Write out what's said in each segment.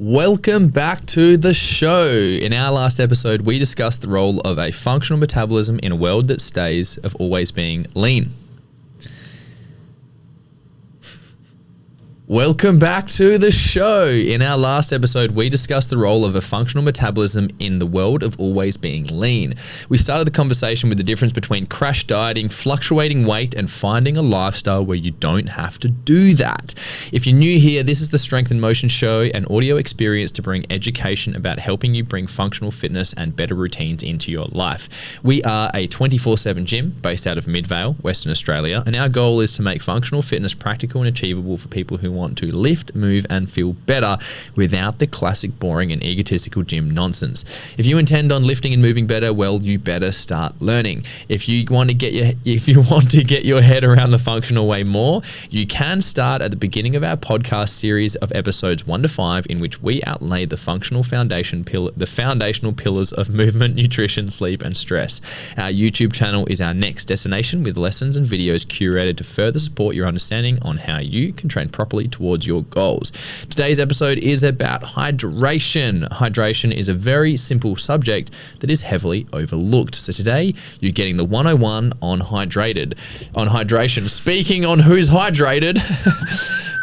Welcome back to the show. In our last episode, we discussed the role of a functional metabolism in a world that stays of always being lean. Welcome back to the show. In our last episode, we discussed the role of a functional metabolism in the world of always being lean. We started the conversation with the difference between crash dieting, fluctuating weight, and finding a lifestyle where you don't have to do that. If you're new here, this is the Strength in Motion show, an audio experience to bring education about helping you bring functional fitness and better routines into your life. We are a 24/7 gym based out of Midvale, Western Australia, and our goal is to make functional fitness practical and achievable for people who want to lift, move, and feel better without the classic boring and egotistical gym nonsense. If you intend on lifting and moving better, well, you better start learning. If you want to get your head around the functional way more, you can start at the beginning of our podcast series of episodes 1 to 5, in which we outlay the foundational pillars of movement, nutrition, sleep, and stress. Our YouTube channel is our next destination, with lessons and videos curated to further support your understanding on how you can train properly towards your goals. Today's episode is about hydration. Hydration is a very simple subject that is heavily overlooked. So today you're getting the 101 on hydration. Speaking on who's hydrated,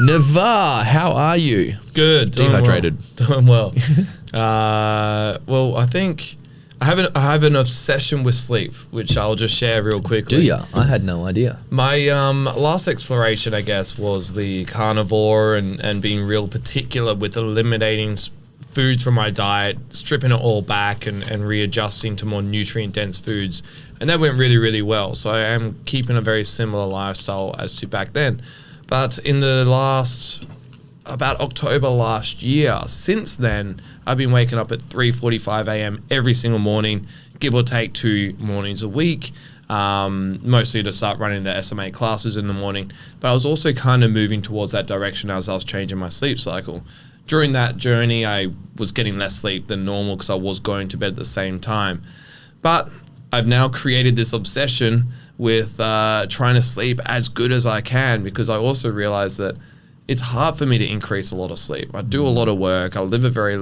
Navar, how are you? Good. Dehydrated. Doing well. Well, I think I have an obsession with sleep, which I'll just share real quickly. Do ya? I had no idea. My last exploration, I guess, was the carnivore and being real particular with eliminating foods from my diet, stripping it all back and readjusting to more nutrient-dense foods. And that went really, really well. So I am keeping a very similar lifestyle as to back then. But in the about October last year, since then, I've been waking up at 3:45 a.m. every single morning, give or take 2 mornings a week, mostly to start running the SMA classes in the morning. But I was also kind of moving towards that direction as I was changing my sleep cycle. During that journey, I was getting less sleep than normal because I was going to bed at the same time. But I've now created this obsession with trying to sleep as good as I can, because I also realized that it's hard for me to increase a lot of sleep. I do a lot of work. I live a very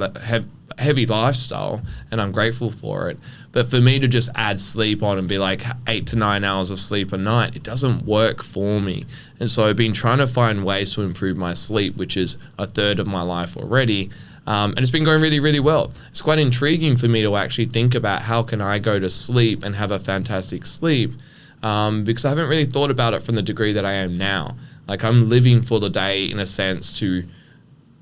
heavy lifestyle, and I'm grateful for it. But for me to just add sleep on and be like 8 to 9 hours of sleep a night, it doesn't work for me. And so I've been trying to find ways to improve my sleep, which is a third of my life already. And it's been going really, really well. It's quite intriguing for me to actually think about how can I go to sleep and have a fantastic sleep, because I haven't really thought about it from the degree that I am now. Like, I'm living for the day in a sense to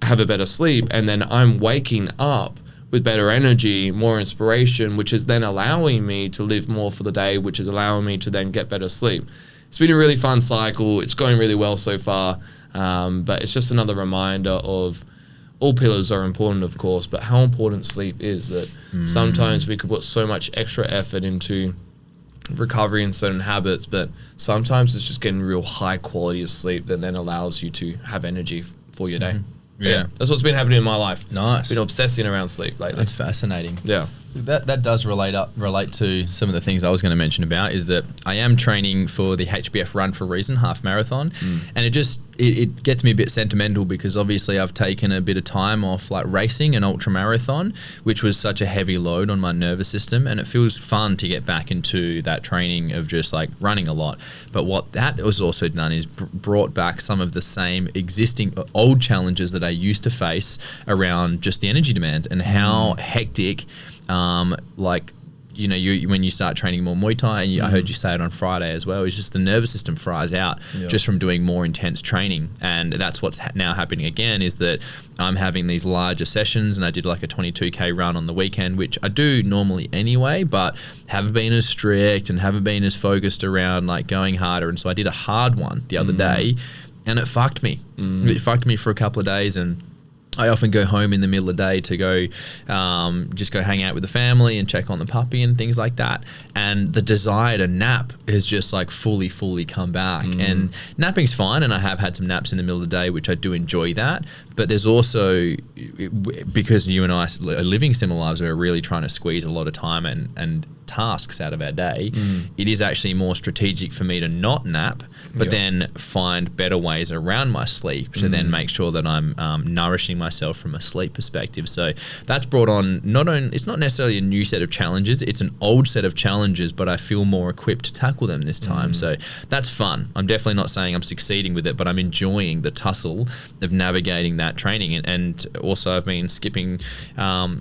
have a better sleep, and then I'm waking up with better energy, more inspiration, which is then allowing me to live more for the day, which is allowing me to then get better sleep. It's been a really fun cycle. It's going really well so far, but it's just another reminder of all pillars are important, of course, but how important sleep is, that sometimes we could put so much extra effort into recovery in certain habits, but sometimes it's just getting real high quality of sleep that then allows you to have energy for your day. Yeah, that's what's been happening in my life. Nice. Been obsessing around sleep lately. That's fascinating. Yeah. That does relate to some of the things I was going to mention about, is that I am training for the HBF Run for a Reason half marathon, and it gets me a bit sentimental, because obviously I've taken a bit of time off like racing an ultra marathon, which was such a heavy load on my nervous system, and it feels fun to get back into that training of just like running a lot. But what that was also done is brought back some of the same existing old challenges that I used to face around just the energy demand and how hectic. When you start training more Muay Thai, and I heard you say it on Friday as well, it's just the nervous system fries out just from doing more intense training. And that's what's now happening again, is that I'm having these larger sessions, and I did like a 22K run on the weekend, which I do normally anyway, but haven't been as strict and haven't been as focused around like going harder. And so I did a hard one the other day, and it fucked me. It fucked me for a couple of days, and I often go home in the middle of the day to go just go hang out with the family and check on the puppy and things like that. And the desire to nap has just like fully come back. And napping's fine, and I have had some naps in the middle of the day, which I do enjoy that. But there's also, because you and I are living similar lives, we're really trying to squeeze a lot of time and tasks out of our day, it is actually more strategic for me to not nap, but then find better ways around my sleep to then make sure that I'm nourishing myself from a sleep perspective. So that's brought on it's not necessarily a new set of challenges, it's an old set of challenges, but I feel more equipped to tackle them this time. So that's fun. I'm definitely not saying I'm succeeding with it, but I'm enjoying the tussle of navigating that training. And also I've been skipping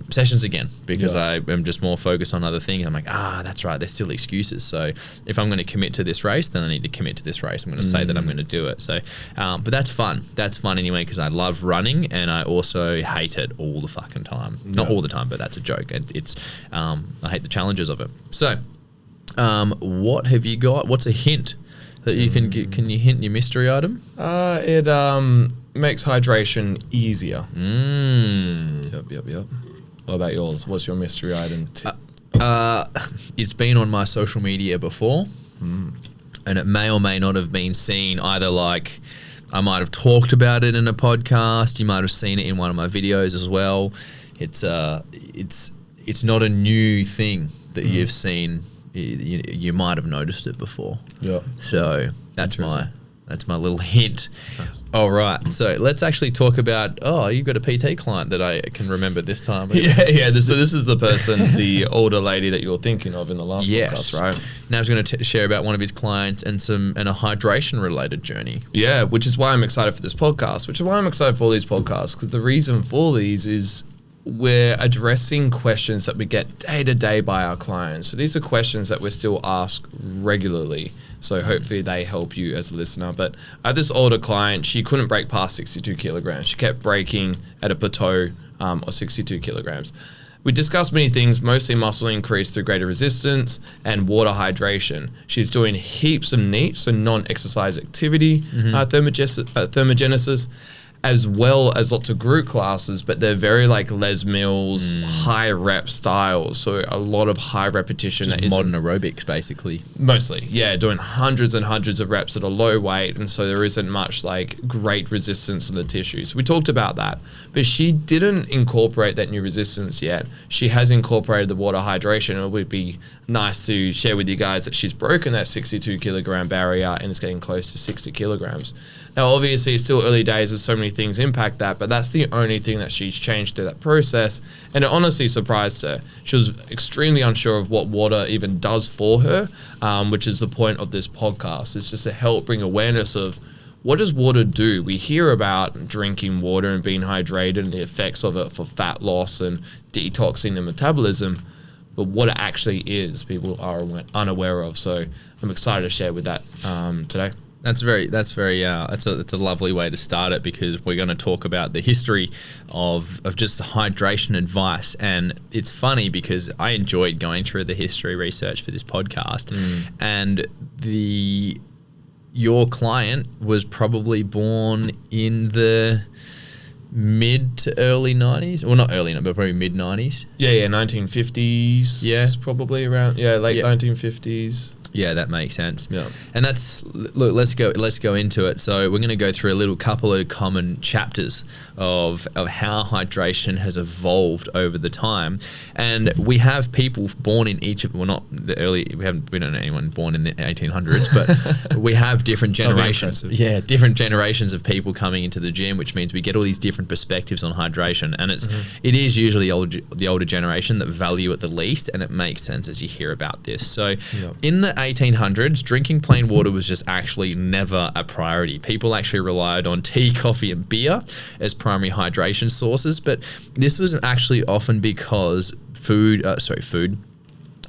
sessions again because I am just more focused on other things. I'm like, that's right, they're still excuses. So if I'm going to commit to this race, then I need to commit to this race. I'm going to say that I'm going to do it. So, but that's fun. That's fun anyway, because I love running and I also hate it all the fucking time. Not all the time, but that's a joke. I hate the challenges of it. So, what have you got? What's a hint that you can get? Can you hint your mystery item? It makes hydration easier. Yep. What about yours? What's your mystery item tip? It's been on my social media before. And it may or may not have been seen either, like I might have talked about it in a podcast, you might have seen it in one of my videos as well. It's not a new thing that you've seen. You might have noticed it before. Yeah. So that's my little hint. Nice. All right. So let's actually talk about, you've got a PT client that I can remember this time. Yeah. So this is the person, the older lady that you're thinking of in the last podcast, right? Now he's going to share about one of his clients and a hydration related journey. Yeah, which is why I'm excited for this podcast, which is why I'm excited for all these podcasts, because the reason for these is we're addressing questions that we get day to day by our clients. So these are questions that we still ask regularly. So hopefully they help you as a listener. But I had this older client, she couldn't break past 62 kilograms. She kept breaking at a plateau of 62 kilograms. We discussed many things, mostly muscle increase through greater resistance and water hydration. She's doing heaps of NEAT, so non-exercise activity, thermogenesis, as well as lots of group classes, but they're very like Les Mills, high rep styles. So a lot of high repetition. Just modern aerobics, basically. Mostly, yeah, doing hundreds and hundreds of reps at a low weight. And so there isn't much like great resistance in the tissues. We talked about that, but she didn't incorporate that new resistance yet. She has incorporated the water hydration. It would be nice to share with you guys that she's broken that 62 kilogram barrier and is getting close to 60 kilograms. Now, obviously, it's still early days. There's so many things impact that, but that's the only thing that she's changed through that process. And it honestly surprised her. She was extremely unsure of what water even does for her, which is the point of this podcast. It's just to help bring awareness of what does water do? We hear about drinking water and being hydrated and the effects of it for fat loss and detoxing the metabolism, but what it actually is, people are unaware of. So I'm excited to share with that today. That's a lovely way to start it, because we're going to talk about the history of just hydration advice. And it's funny because I enjoyed going through the history research for this podcast, and your client was probably born in the mid to early 90s. Well, not early, but probably mid 90s. Yeah, 1950s. Yeah, probably around. Yeah, late 1950s. Yeah, that makes sense. Yeah. And let's go into it. So we're going to go through a couple of common chapters of how hydration has evolved over the time. And we have people born in each of, well, not the early, we don't know anyone born in the 1800s, but we have different generations. Yeah, different generations of people coming into the gym, which means we get all these different perspectives on hydration. And it is usually the older generation that value it the least, and it makes sense as you hear about this. So in the 1800s, drinking plain water was just actually never a priority. People actually relied on tea, coffee, and beer as primary hydration sources, but this was actually often because food.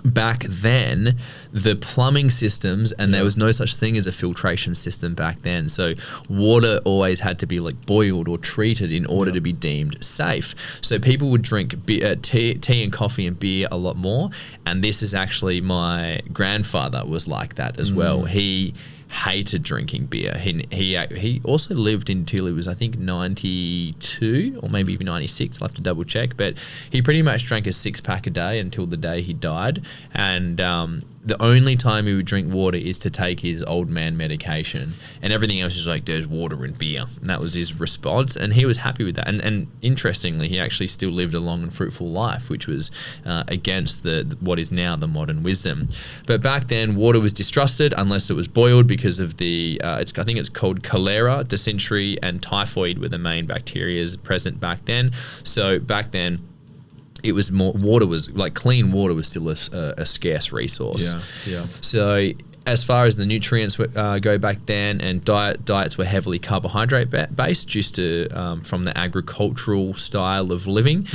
Back then, the plumbing systems, and there was no such thing as a filtration system back then. So water always had to be like boiled or treated in order to be deemed safe. So people would drink tea and coffee and beer a lot more. And this is actually, my grandfather was like that as well. He hated drinking beer. He also lived until he was, I think, 92 or maybe even 96. I'll have to double check. But he pretty much drank a 6-pack a day until the day he died. And the only time he would drink water is to take his old man medication, and everything else is like, there's water and beer. And that was his response, and he was happy with that. And interestingly, he actually still lived a long and fruitful life, which was against what is now the modern wisdom. But back then, water was distrusted unless it was boiled because of I think it's called cholera, dysentery, and typhoid were the main bacteria present back then. So back then, it was more, water was like, clean water was still a scarce resource. Yeah. So as far as the nutrients go back then, and diets were heavily carbohydrate based, just from the agricultural style of living.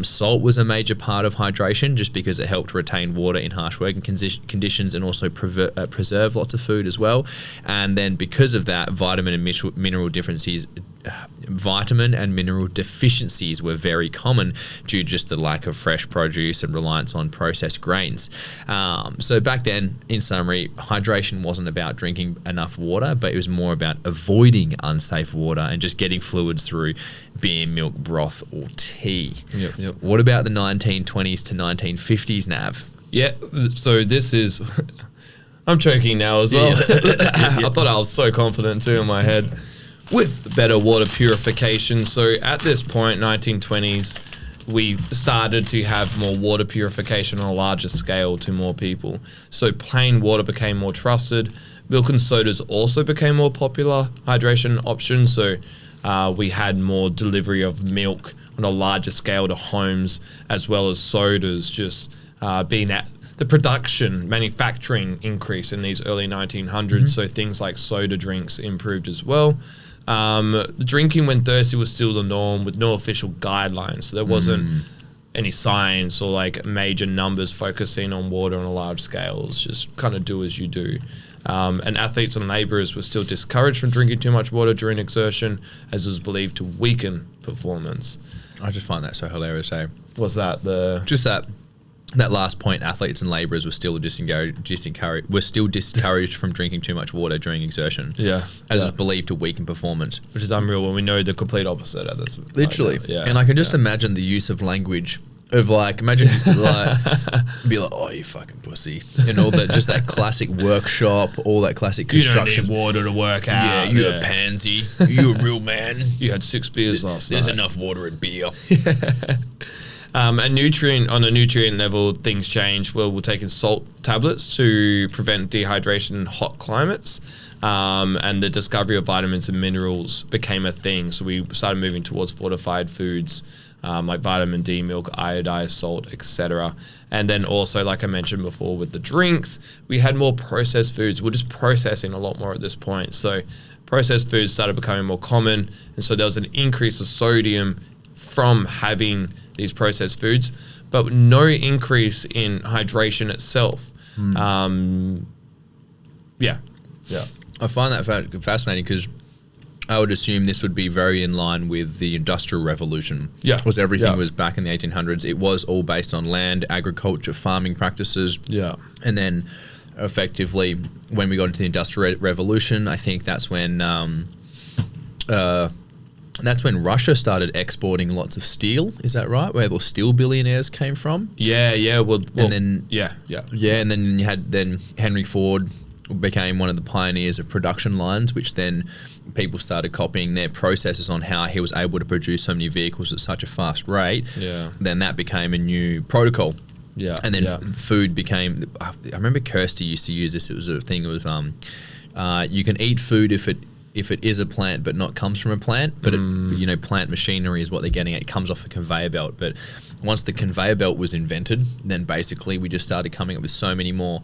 Salt was a major part of hydration, just because it helped retain water in harsh working conditions, and also preserve lots of food as well. And then because of that, vitamin and mineral deficiencies were very common due to just the lack of fresh produce and reliance on processed grains. So back then, in summary, hydration wasn't about drinking enough water, but it was more about avoiding unsafe water and just getting fluids through beer, milk, broth, or tea. Yep. What about the 1920s to 1950s, Nav? Yeah, so this is... I'm choking now as well. Yeah. I thought I was so confident too in my head. With better water purification. So at this point, 1920s, we started to have more water purification on a larger scale to more people. So plain water became more trusted. Milk and sodas also became more popular hydration options. So we had more delivery of milk on a larger scale to homes, as well as sodas just being at the manufacturing increase in these early 1900s. So things like soda drinks improved as well. Drinking when thirsty was still the norm, with no official guidelines. So there wasn't any science or like major numbers focusing on water on a large scale. It's just kind of do as you do. And athletes and laborers were still discouraged from drinking too much water during exertion, as it was believed to weaken performance. I just find that so hilarious. Was that that last point, athletes and labourers were still discouraged from drinking too much water during exertion. Yeah. As it's believed to weaken performance. Which is unreal when we know the complete opposite of this. Literally. And I can just imagine the use of language of like, imagine like, be like, oh, you fucking pussy. And all that, just that classic workshop, all that classic construction. You don't need water to work out. Yeah, you're a pansy. You're a real man. You had 6 beers last night. There's enough water and beer. On a nutrient level, things change. Well, we're taking salt tablets to prevent dehydration in hot climates, and the discovery of vitamins and minerals became a thing. So we started moving towards fortified foods like vitamin D, milk, iodized salt, etc. And then also, like I mentioned before, with the drinks, we had more processed foods. We're just processing a lot more at this point. So processed foods started becoming more common, and so there was an increase of sodium from having these processed foods, but no increase in hydration itself. I find that fascinating because I would assume this would be very in line with the Industrial Revolution. Yeah. Because everything was back in the 1800s. It was all based on land, agriculture, farming practices. Yeah. And then effectively, when we got into the Industrial Revolution, I think that's when Russia started exporting lots of steel. Is that right? Where the steel billionaires came from? Yeah. Well, and then yeah. And then you had Henry Ford became one of the pioneers of production lines, which then people started copying their processes on how he was able to produce so many vehicles at such a fast rate. Yeah. Then that became a new protocol. Yeah. And then food became. I remember Kirsty used to use this. It was a thing. It was you can eat food if it is a plant but not comes from a plant, but plant machinery is what they're getting at. It comes off a conveyor belt. But once the conveyor belt was invented, then basically we just started coming up with so many more.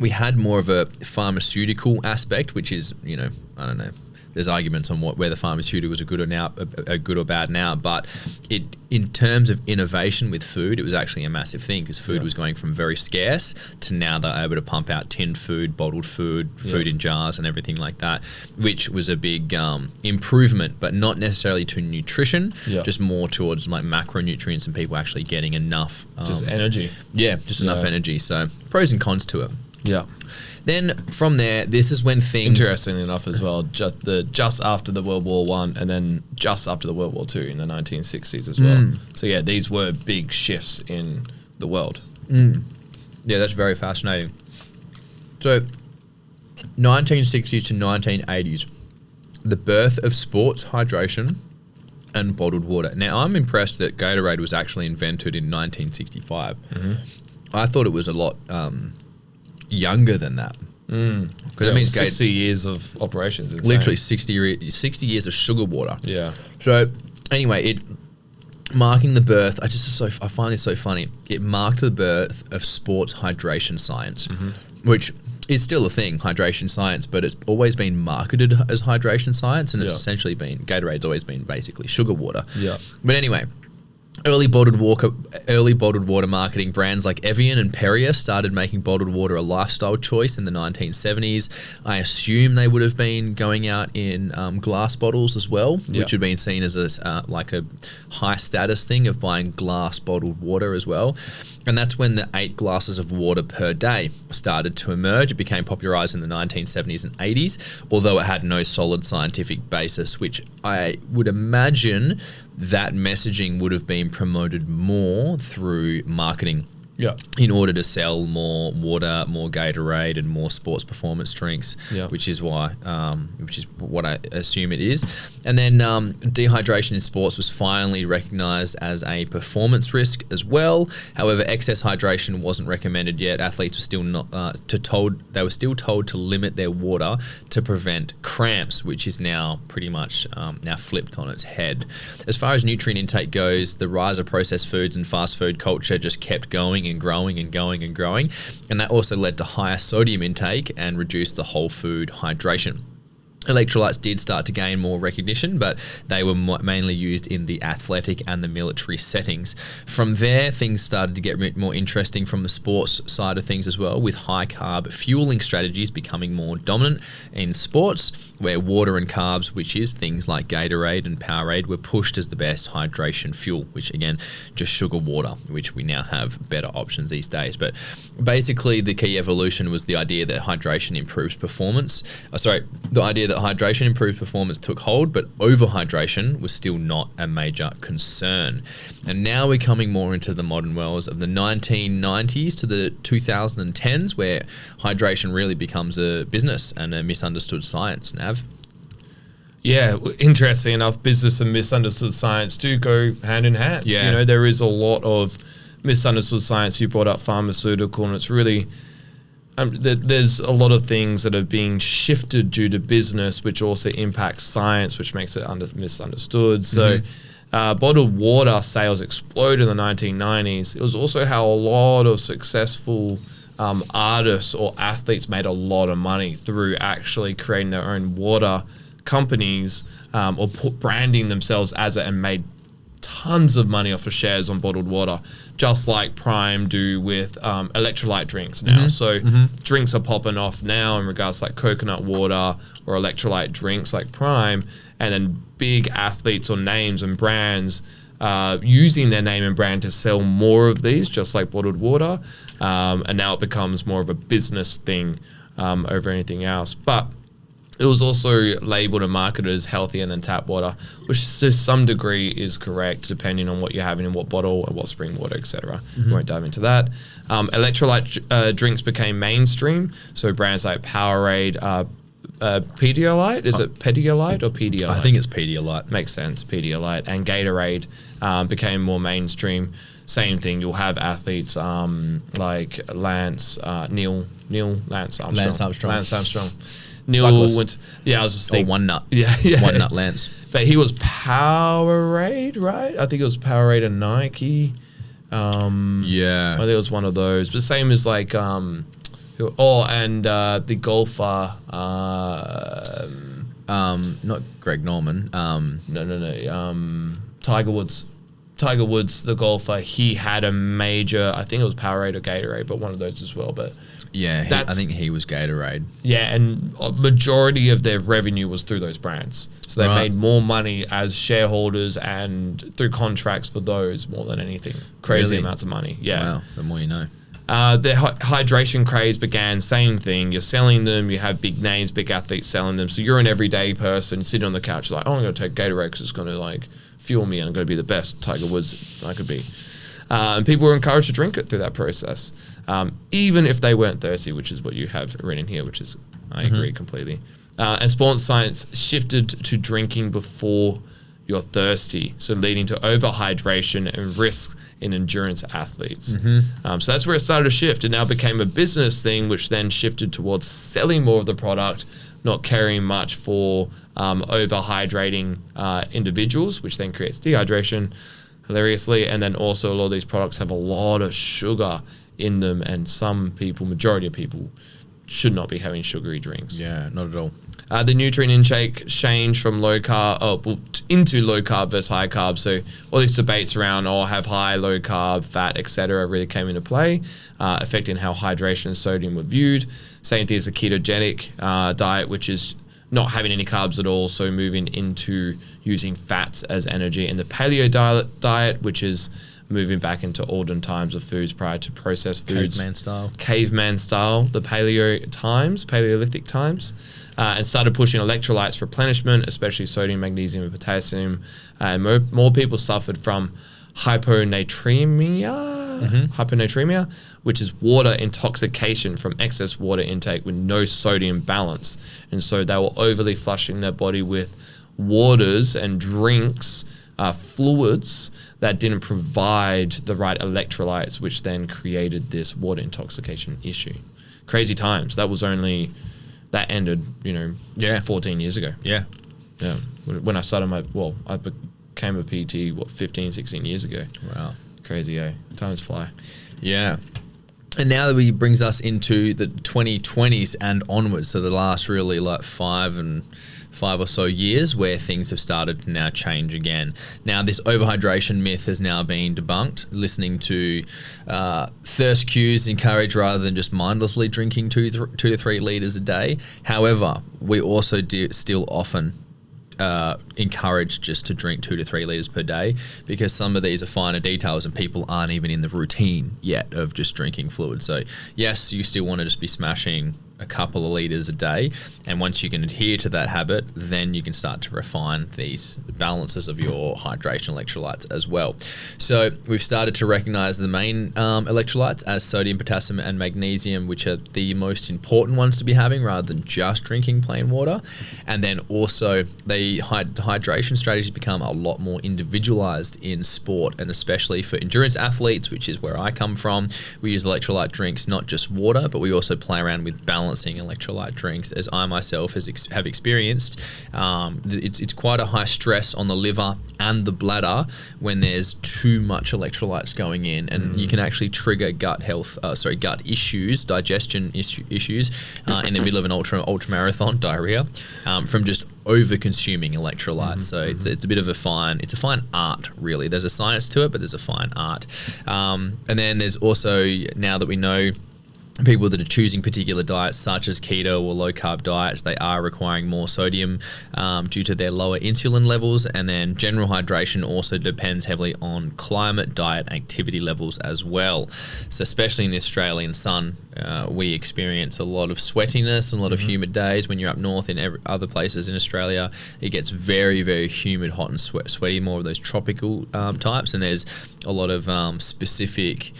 We had more of a pharmaceutical aspect, which is, I don't know. There's arguments on whether pharmaceuticals are good or bad now, but in terms of innovation with food, it was actually a massive thing because food was going from very scarce to now they're able to pump out tinned food, bottled food, food in jars and everything like that, which was a big improvement, but not necessarily to nutrition, just more towards like macronutrients and people actually getting enough. Just energy. Yeah, just enough energy. So pros and cons to it. Yeah. Then from there, this is when things... Interestingly enough as well, just after the World War I and then just after the World War II in the 1960s as well. So yeah, these were big shifts in the world. Yeah, that's very fascinating. So, 1960s to 1980s, the birth of sports hydration and bottled water. Now, I'm impressed that Gatorade was actually invented in 1965. I thought it was a lot younger than that. Because that means 60 years of operations. Insane. Literally 60 years of sugar water. Yeah. So, anyway, it marking the birth. I find this so funny. It marked the birth of sports hydration science, which is still a thing, hydration science, but it's always been marketed as hydration science, and it's essentially been Gatorade's always been basically sugar water. Yeah. But anyway, early bottled water marketing brands like Evian and Perrier started making bottled water a lifestyle choice in the 1970s. I assume they would have been going out in glass bottles as well, which had been seen as like a high status thing of buying glass bottled water as well. And that's when the 8 glasses of water per day started to emerge. It became popularized in the 1970s and 80s, although it had no solid scientific basis, which I would imagine that messaging would have been promoted more through marketing. Yeah. In order to sell more water, more Gatorade, and more sports performance drinks, which is what I assume it is. And then dehydration in sports was finally recognized as a performance risk as well. However, excess hydration wasn't recommended yet. Athletes were still told to limit their water to prevent cramps, which is now pretty much now flipped on its head. As far as nutrient intake goes, the rise of processed foods and fast food culture just kept going and growing and going and growing, and that also led to higher sodium intake and reduced the whole food hydration. Electrolytes did start to gain more recognition, but they were mainly used in the athletic and the military settings. From there, things started to get more interesting from the sports side of things as well, with high-carb fueling strategies becoming more dominant in sports, where water and carbs, which is things like Gatorade and Powerade, were pushed as the best hydration fuel, which again, just sugar water, which we now have better options these days. But basically, the key evolution was the idea that hydration improves performance. The idea that hydration improved performance took hold, but overhydration was still not a major concern. And now we're coming more into the modern worlds of the 1990s to the 2010s, where hydration really becomes a business and a misunderstood science. Nav? Yeah, interesting enough, business and misunderstood science do go hand in hand. Yeah. You know, there is a lot of misunderstood science. You brought up pharmaceutical, and it's really... there's a lot of things that are being shifted due to business, which also impacts science, which makes it misunderstood. So bottled water sales exploded in the 1990s. It was also how a lot of successful artists or athletes made a lot of money through actually creating their own water companies or branding themselves as it, and made tons of money off of shares on bottled water, just like Prime do with electrolyte drinks now. So drinks are popping off now in regards to like coconut water or electrolyte drinks like Prime, and then big athletes or names and brands using their name and brand to sell more of these, just like bottled water. And now it becomes more of a business thing over anything else. But it was also labeled and marketed as healthier than tap water, which to some degree is correct, depending on what you're having in what bottle and what spring water, etc. We won't dive into that. Electrolyte drinks became mainstream, so brands like Powerade, Pedialyte, is it Pedialyte or Pedialyte? I think it's Pedialyte. Makes sense, Pedialyte, and Gatorade became more mainstream. Same thing, you'll have athletes like Lance Armstrong. Neil went, I was just thinking. One Nut. Yeah. One Nut Lance. But he was Powerade, right? I think it was Powerade and Nike. I think it was one of those. But same as like, the golfer. Not Greg Norman. Tiger Woods. Tiger Woods, the golfer, he had a major, I think it was Powerade or Gatorade, but one of those as well. But yeah, I think he was Gatorade. Yeah, and a majority of their revenue was through those brands. So they made more money as shareholders and through contracts for those more than anything. Crazy amounts of money. Yeah. Wow, the more you know. The hydration craze began, same thing. You're selling them, you have big names, big athletes selling them. So you're an everyday person sitting on the couch like, I'm going to take Gatorade because it's going to like fuel me and I'm going to be the best Tiger Woods I could be. And people were encouraged to drink it through that process, even if they weren't thirsty, which is what you have written here, which is, I agree completely. And sports science shifted to drinking before you're thirsty, so leading to overhydration and risk in endurance athletes. So that's where it started to shift. It now became a business thing, which then shifted towards selling more of the product, not caring much for overhydrating individuals, which then creates dehydration, hilariously. And then also a lot of these products have a lot of sugar in them, and some people, majority of people, should not be having sugary drinks. Yeah, not at all. The nutrient intake changed from low carb into low carb versus high carb. So all these debates around have high, low carb, fat, etc. really came into play, affecting how hydration and sodium were viewed. Same thing as the ketogenic diet, which is not having any carbs at all, so moving into using fats as energy. And the paleo diet, which is moving back into olden times of foods prior to processed foods. Caveman style, the Paleolithic times. And started pushing electrolytes replenishment, especially sodium, magnesium, and potassium. And more people suffered from hyponatremia, which is water intoxication from excess water intake with no sodium balance. And so they were overly flushing their body with waters and drinks, fluids that didn't provide the right electrolytes, which then created this water intoxication issue. Crazy times. That ended, 14 years ago. Yeah. Yeah. When I started I became a PT, 15, 16 years ago. Wow. Crazy, eh? Times fly. Yeah. And now that brings us into the 2020s and onwards, so the last really 5 or so years where things have started to now change again. Now, this overhydration myth has now been debunked. Listening to thirst cues encouraged rather than just mindlessly drinking 2 to 3 litres a day. However, we also still often encouraged just to drink 2 to 3 litres per day, because some of these are finer details and people aren't even in the routine yet of just drinking fluid. So yes, you still want to just be smashing a couple of litres a day, and once you can adhere to that habit, then you can start to refine these balances of your hydration electrolytes as well. So we've started to recognize the main electrolytes as sodium, potassium, and magnesium, which are the most important ones to be having rather than just drinking plain water. And then also the hydration strategies become a lot more individualized in sport, and especially for endurance athletes, which is where I come from. We use electrolyte drinks, not just water, but we also play around with balancing electrolyte drinks, as I myself have experienced. It's quite a high stress on the liver and the bladder when there's too much electrolytes going in, and you can actually trigger gut issues, digestion issues in the middle of an ultra marathon, diarrhea, from just over consuming electrolytes. So it's a bit of a fine art, really. There's a science to it, but there's a fine art. And then there's also, now that we know people that are choosing particular diets such as keto or low carb diets, they are requiring more sodium due to their lower insulin levels. And then general hydration also depends heavily on climate, diet, activity levels as well. So especially in the Australian sun, we experience a lot of sweatiness and a lot of humid days. When you're up north in other places in Australia, it gets very, very humid, hot and sweaty, more of those tropical types. And there's a lot of specific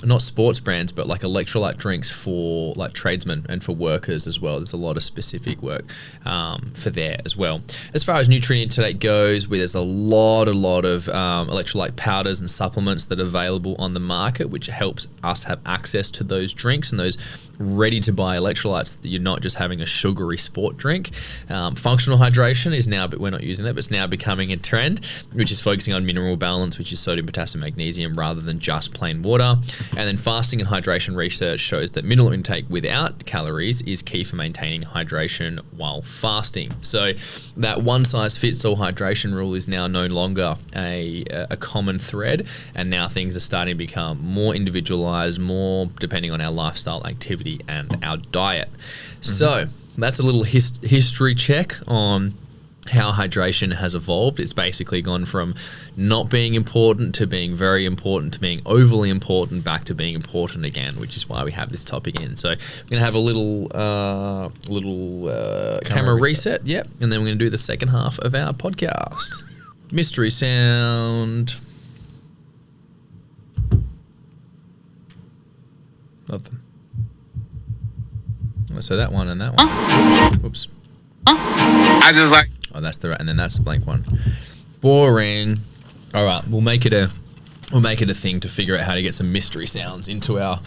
not sports brands, but like electrolyte drinks for like tradesmen and for workers as well. There's a lot of specific work for there as well. As far as nutrient intake goes, there's a lot of electrolyte powders and supplements that are available on the market, which helps us have access to those drinks and those ready to buy electrolytes, that you're not just having a sugary sport drink. Functional hydration is now, but we're not using that, but it's now becoming a trend, which is focusing on mineral balance, which is sodium, potassium, magnesium, rather than just plain water. And then fasting and hydration research shows that mineral intake without calories is key for maintaining hydration while fasting. So that one size fits all hydration rule is now no longer a common thread, and now things are starting to become more individualized, more depending on our lifestyle, activity, and our diet. So that's a little history check on how hydration has evolved. It's basically gone from not being important to being very important to being overly important, back to being important again, which is why we have this topic in. So we're going to have a little camera reset. Yep. And then we're going to do the second half of our podcast. Mystery sound. of them. So that one and that one. Oops. I just like. Oh, that's the right, and then that's the blank one. Boring. All right, we'll make it a thing to figure out how to get some mystery sounds into our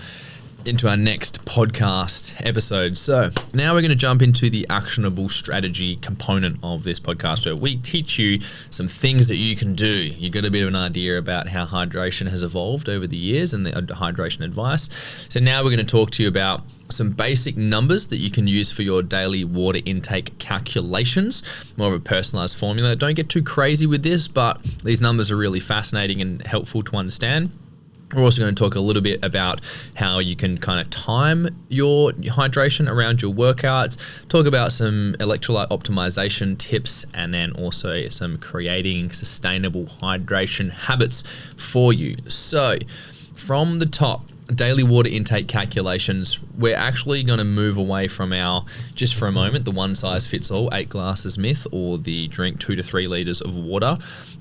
next podcast episode. So now we're going to jump into the actionable strategy component of this podcast, where we teach you some things that you can do. You got a bit of an idea about how hydration has evolved over the years and the hydration advice. So now we're going to talk to you about some basic numbers that you can use for your daily water intake calculations, more of a personalized formula. Don't get too crazy with this, but these numbers are really fascinating and helpful to understand. We're also going to talk a little bit about how you can kind of time your hydration around your workouts, talk about some electrolyte optimization tips, and then also some creating sustainable hydration habits for you. So from the top, daily water intake calculations, we're actually going to move away from our, just for a moment, the one size fits all 8 glasses myth, or the drink 2 to 3 liters of water.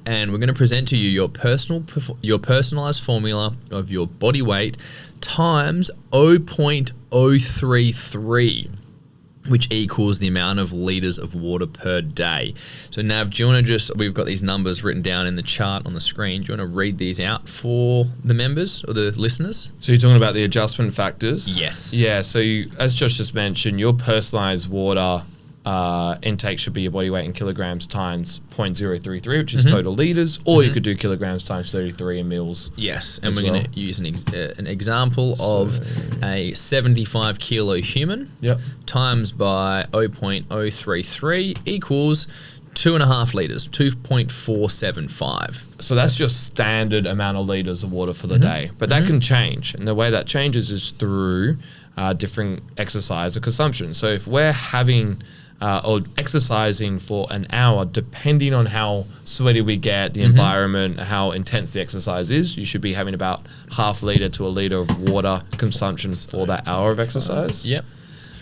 And we're going to present to you your personalized formula of your body weight times 0.033, which equals the amount of liters of water per day. So Nav, do you want to we've got these numbers written down in the chart on the screen. Do you want to read these out for the members or the listeners? So you're talking about the adjustment factors? Yes. Yeah, so as Josh just mentioned, your personalized water intake should be your body weight in kilograms times 0.033, which is total liters, or you could do kilograms times 33 in mils. Yes, and we're going to use an example of a 75 kilo human times by 0.033 equals 2.5 liters, 2.475. So that's your standard amount of liters of water for the day, but that can change, and the way that changes is through different exercise or consumption. So if we're having or exercising for an hour, depending on how sweaty we get, the environment, how intense the exercise is, you should be having about half liter to a liter of water consumption for that hour of exercise. Yep.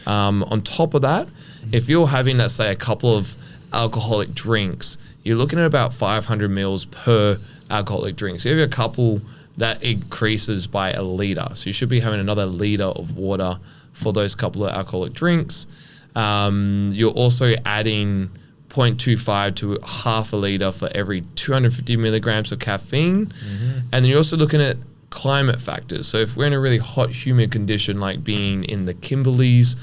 On top of that, if you're having, let's say, a couple of alcoholic drinks, you're looking at about 500 mils per alcoholic drink. So if you have a couple, that increases by a liter. So you should be having another liter of water for those couple of alcoholic drinks. You're also adding 0.25 to half a liter for every 250 milligrams of caffeine. And then you're also looking at climate factors. So if we're in a really hot, humid condition, like being in the Kimberleys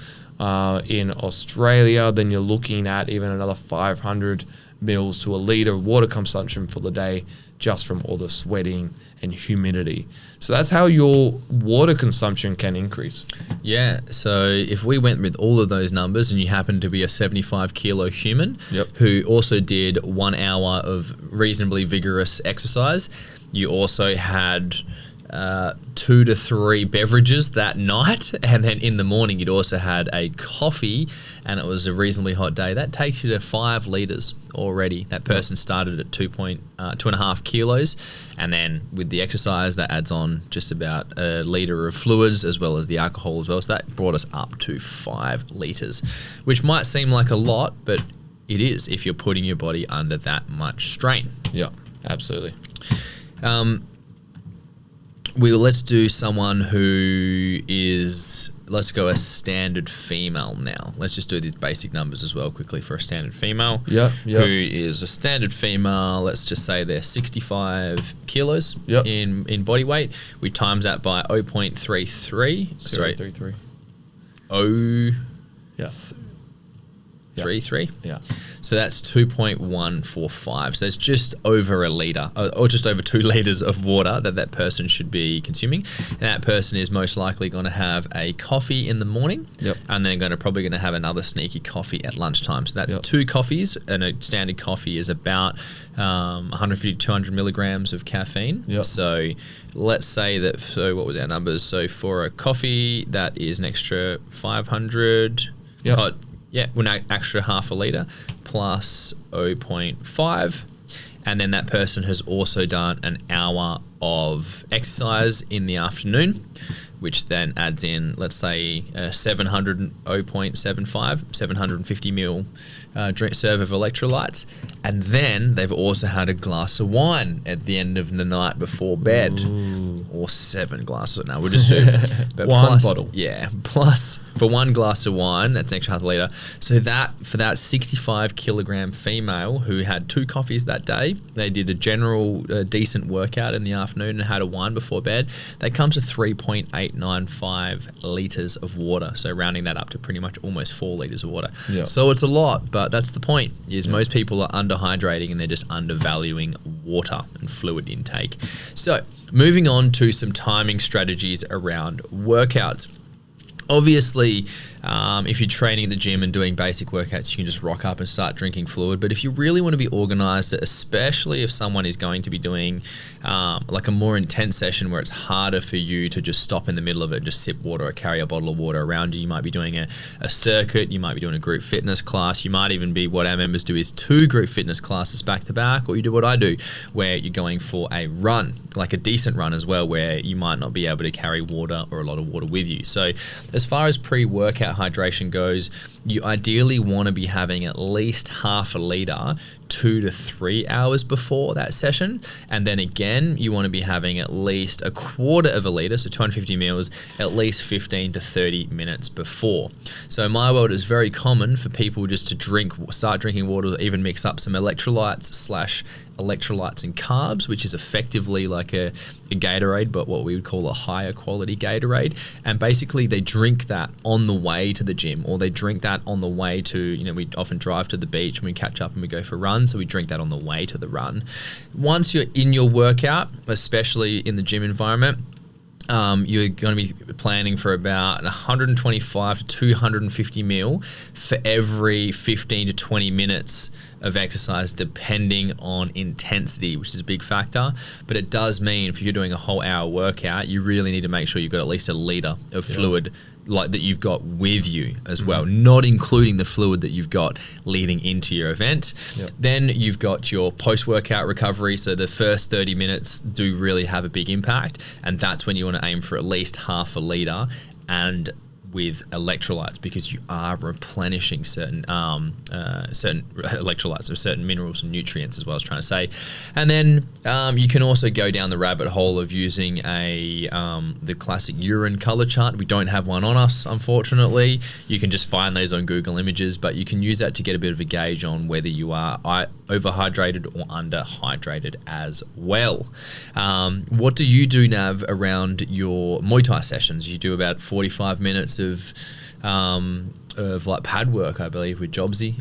in Australia, then you're looking at even another 500 mils to a liter of water consumption for the day, just from all the sweating and humidity. So that's how your water consumption can increase. Yeah, so if we went with all of those numbers and you happen to be a 75 kilo human who also did 1 hour of reasonably vigorous exercise, you also had 2 to 3 beverages that night, and then in the morning you'd also had a coffee, and it was a reasonably hot day, that takes you to 5 liters already. That person started at 2.5 kilos, and then with the exercise that adds on just about a liter of fluids as well as the alcohol as well. So that brought us up to 5 liters, which might seem like a lot, but it is if you're putting your body under that much strain. Yeah, absolutely. Let's do someone who is, let's go a standard female now. Let's just do these basic numbers as well quickly for a standard female. Who is a standard female, let's just say they're 65 kilos in body weight. We times that by 0.33. Sorry. 0.33. Yeah. 33? Yeah. So that's 2.145. So that's just over a litre, or just over 2 litres of water that person should be consuming. And that person is most likely going to have a coffee in the morning, and then probably going to have another sneaky coffee at lunchtime. So that's 2 coffees, and a standard coffee is about 150 to 200 milligrams of caffeine. So let's say that, so what was our numbers? So for a coffee, that is an extra 500. An extra half a litre plus 0.5, and then that person has also done an hour of exercise in the afternoon, which then adds in, let's say, 750 ml drink serve of electrolytes, and then they've also had a glass of wine at the end of the night before bed. or 7 glasses. No, we'll just do but One plus, bottle. Yeah, plus for 1 glass of wine, that's an extra half a litre. So that for that 65 kilogram female who had 2 coffees that day, they did a general decent workout in the afternoon and had a wine before bed. That comes to 3.895 litres of water. So rounding that up to pretty much almost 4 litres of water. Yeah. So it's a lot, but that's the point, is most people are underhydrating and they're just undervaluing water and fluid intake. So moving on to some timing strategies around workouts. Obviously, if you're training at the gym and doing basic workouts, you can just rock up and start drinking fluid. But if you really want to be organized, especially if someone is going to be doing like a more intense session where it's harder for you to just stop in the middle of it and just sip water or carry a bottle of water around you, you might be doing a circuit, you might be doing a group fitness class, you might even be, what our members do is 2 group fitness classes back to back, or you do what I do, where you're going for a run, like a decent run as well, where you might not be able to carry water or a lot of water with you. So as far as pre-workout hydration goes, you ideally want to be having at least half a litre 2 to 3 hours before that session. And then again, you want to be having at least a quarter of a litre, so 250 mils, at least 15 to 30 minutes before. So in my world, it's very common for people just to start drinking water, or even mix up some electrolytes and carbs, which is effectively like a Gatorade, but what we would call a higher quality Gatorade. And basically they drink that on the way to the gym, or they drink that on the way to, we often drive to the beach and we catch up and we go for runs, so we drink that on the way to the run. Once you're in your workout, especially in the gym environment, you're going to be planning for about 125 to 250 mil for every 15 to 20 minutes of exercise, depending on intensity, which is a big factor. But it does mean if you're doing a whole hour workout, you really need to make sure you've got at least a litre of fluid like that you've got with you as well, not including the fluid that you've got leading into your event. Then you've got your post-workout recovery. So the first 30 minutes do really have a big impact, and that's when you want to aim for at least half a litre and with electrolytes, because you are replenishing certain electrolytes or certain minerals and nutrients, as well as trying to say. And then you can also go down the rabbit hole of using the classic urine color chart. We don't have one on us, unfortunately. You can just find those on Google Images, but you can use that to get a bit of a gauge on whether you are overhydrated or underhydrated as well. What do you do, Nav, around your Muay Thai sessions? You do about 45 minutes of like pad work, I believe, with Jobsy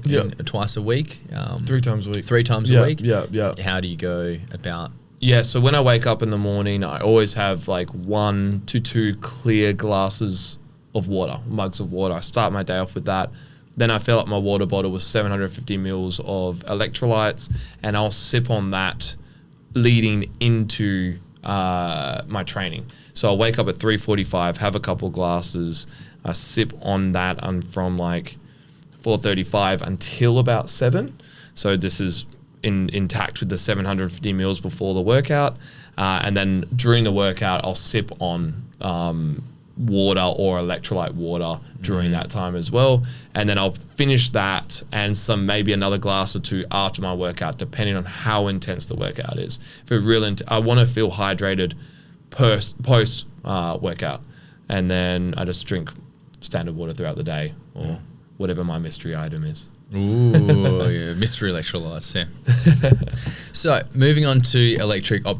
twice a week. 3 times a week. 3 times a week? Yeah. How do you go about? Yeah, so when I wake up in the morning, I always have like 1 to 2 clear glasses of water, mugs of water. I start my day off with that. Then I fill up my water bottle with 750 mils of electrolytes, and I'll sip on that leading into my training. So I'll wake up at 3:45, have a couple glasses, I sip on that from like 4:35 until about 7. So this is intact with the 750 mils before the workout. And then during the workout, I'll sip on water or electrolyte water during that time as well. And then I'll finish that and maybe another glass or 2 after my workout, depending on how intense the workout is. If it really, I want to feel hydrated post workout, and then I just drink standard water throughout the day, or whatever my mystery item is. Ooh, yeah, mystery electrolytes, yeah. So moving on to electrolyte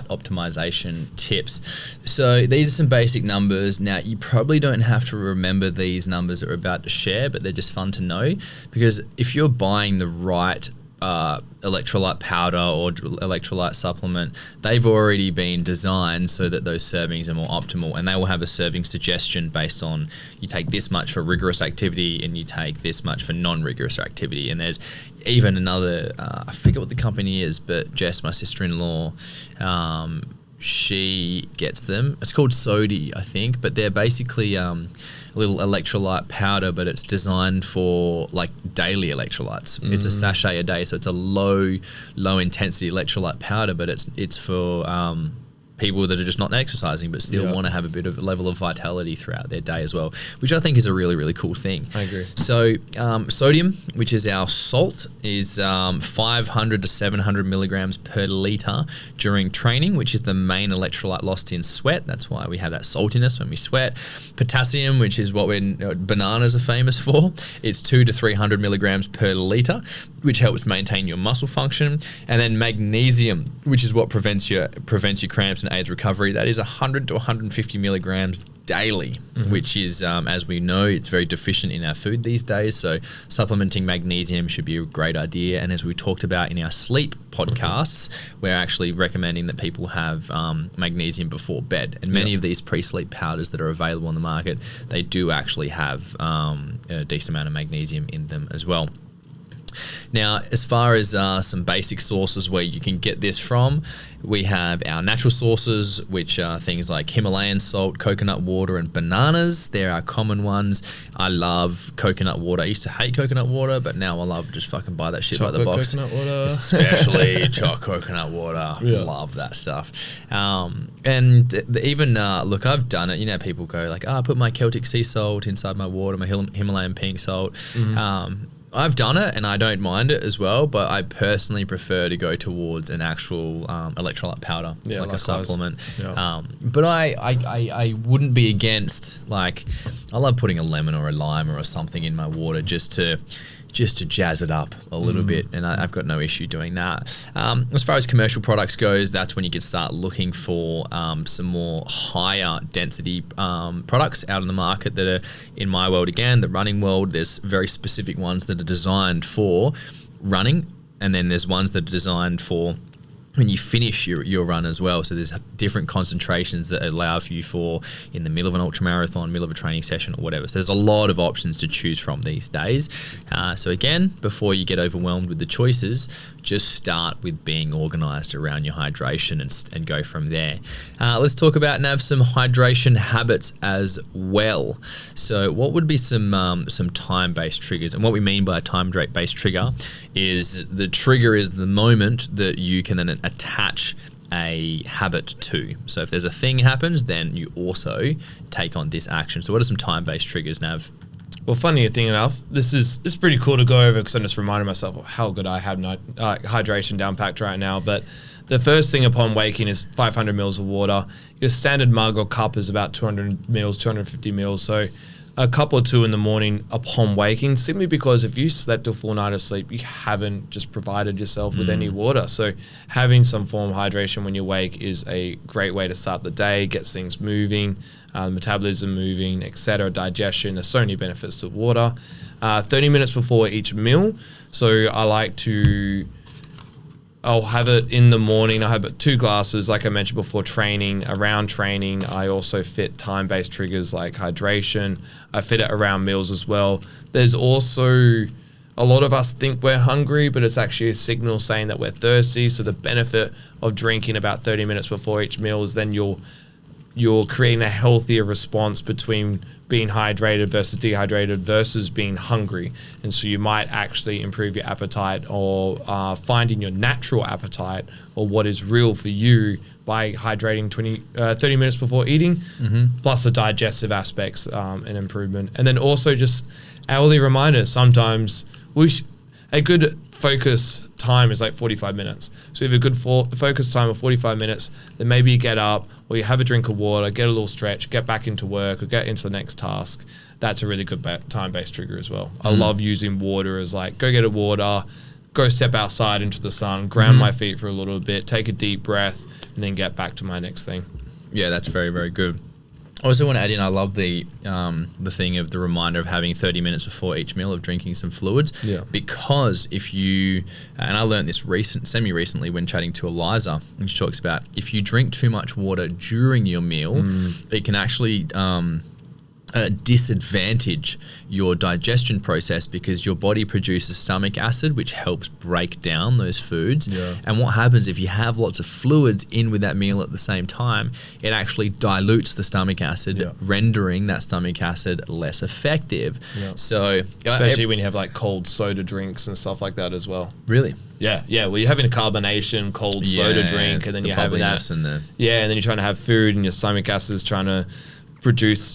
optimization tips. So these are some basic numbers. Now, you probably don't have to remember these numbers that we're about to share, but they're just fun to know, because if you're buying the right electrolyte powder or electrolyte supplement, they've already been designed so that those servings are more optimal, and they will have a serving suggestion based on you take this much for rigorous activity and you take this much for non-rigorous activity. And there's even another, I forget what the company is, but Jess, my sister-in-law, she gets them. It's called Sodi, I think, but they're basically a little electrolyte powder, but it's designed for like daily electrolytes. It's a sachet a day, so it's a low intensity electrolyte powder, but it's for people that are just not exercising but still want to have a bit of a level of vitality throughout their day as well, which I think is a really, really cool thing. I agree. So sodium, which is our salt, is 500 to 700 milligrams per litre during training, which is the main electrolyte lost in sweat. That's why we have that saltiness when we sweat. Potassium, which is what bananas are famous for, it's 200 to 300 milligrams per litre, which helps maintain your muscle function. And then magnesium, which is what prevents your cramps and aids recovery. That is 100 to 150 milligrams daily, which is, as we know, it's very deficient in our food these days. So supplementing magnesium should be a great idea. And as we talked about in our sleep podcasts, we're actually recommending that people have magnesium before bed. And many of these pre-sleep powders that are available on the market, they do actually have a decent amount of magnesium in them as well. Now, as far as some basic sources where you can get this from, we have our natural sources, which are things like Himalayan salt, coconut water, and bananas. They're our common ones. I love coconut water. I used to hate coconut water, but now I love just fucking buy that shit by the box. Coconut water. Especially chocolate coconut water. Yeah. Love that stuff. And even, look, I've done it. You know, people go like, I put my Celtic sea salt inside my water, my Himalayan pink salt. I've done it and I don't mind it as well, but I personally prefer to go towards an actual electrolyte powder, like likewise. A supplement. Yeah. But I wouldn't be against, like, I love putting a lemon or a lime or something in my water just to jazz it up a little bit, and I've got no issue doing that. As far as commercial products goes, that's when you can start looking for some more higher density products out in the market that are, in my world again, the running world, there's very specific ones that are designed for running, and then there's ones that are designed for when you finish your run as well. So there's different concentrations that allow for you for in the middle of an ultra marathon, middle of a training session or whatever. So there's a lot of options to choose from these days. So again, before you get overwhelmed with the choices, just start with being organized around your hydration and go from there. Let's talk about, Nav, some hydration habits as well. So what would be some time-based triggers? And what we mean by a time-based trigger is the trigger is the moment that you can then attach a habit to. So if there's a thing happens, then you also take on this action. So what are some time-based triggers, Nav? Well, funny thing enough, this is pretty cool to go over because I'm just reminding myself of how good I have hydration down packed right now. But the first thing upon waking is 500 mils of water. Your standard mug or cup is about 200 mils, 250 mils. So a cup or two in the morning upon waking, simply because if you slept a full night of sleep, you haven't just provided yourself with any water. So having some form of hydration when you wake is a great way to start the day, gets things moving, metabolism moving, etc., digestion. There's so many benefits to water. 30 minutes before each meal. So I like to... I'll have it in the morning. I have 2 glasses, like I mentioned before, training. Around training, I also fit time-based triggers like hydration. I fit it around meals as well. There's also, a lot of us think we're hungry, but it's actually a signal saying that we're thirsty. So the benefit of drinking about 30 minutes before each meal is then you're creating a healthier response between being hydrated versus dehydrated versus being hungry. And so you might actually improve your appetite or finding your natural appetite or what is real for you by hydrating 30 minutes before eating, plus the digestive aspects and improvement. And then also just hourly reminders. Sometimes a good focus time is like 45 minutes. So if you have a good focus time of 45 minutes, then maybe you get up or you have a drink of water, get a little stretch, get back into work or get into the next task. That's a really good time-based trigger as well. I love using water as like, go get a water, go step outside into the sun, ground my feet for a little bit, take a deep breath, and then get back to my next thing. Yeah, that's very, very good. I also want to add in, I love the thing of the reminder of having 30 minutes before each meal of drinking some fluids. Yeah. Because if you, and I learned this semi-recently when chatting to Eliza, and she talks about if you drink too much water during your meal, it can actually disadvantage your digestion process because your body produces stomach acid, which helps break down those foods. Yeah. And what happens if you have lots of fluids in with that meal at the same time, it actually dilutes the stomach acid, rendering that stomach acid less effective. Yeah. So, Especially when you have like cold soda drinks and stuff like that as well. really, Yeah. Well, you're having a carbonation, cold soda drink, and then the you're having that. bubbliness and the And then you're trying to have food, and your stomach acid is trying to produce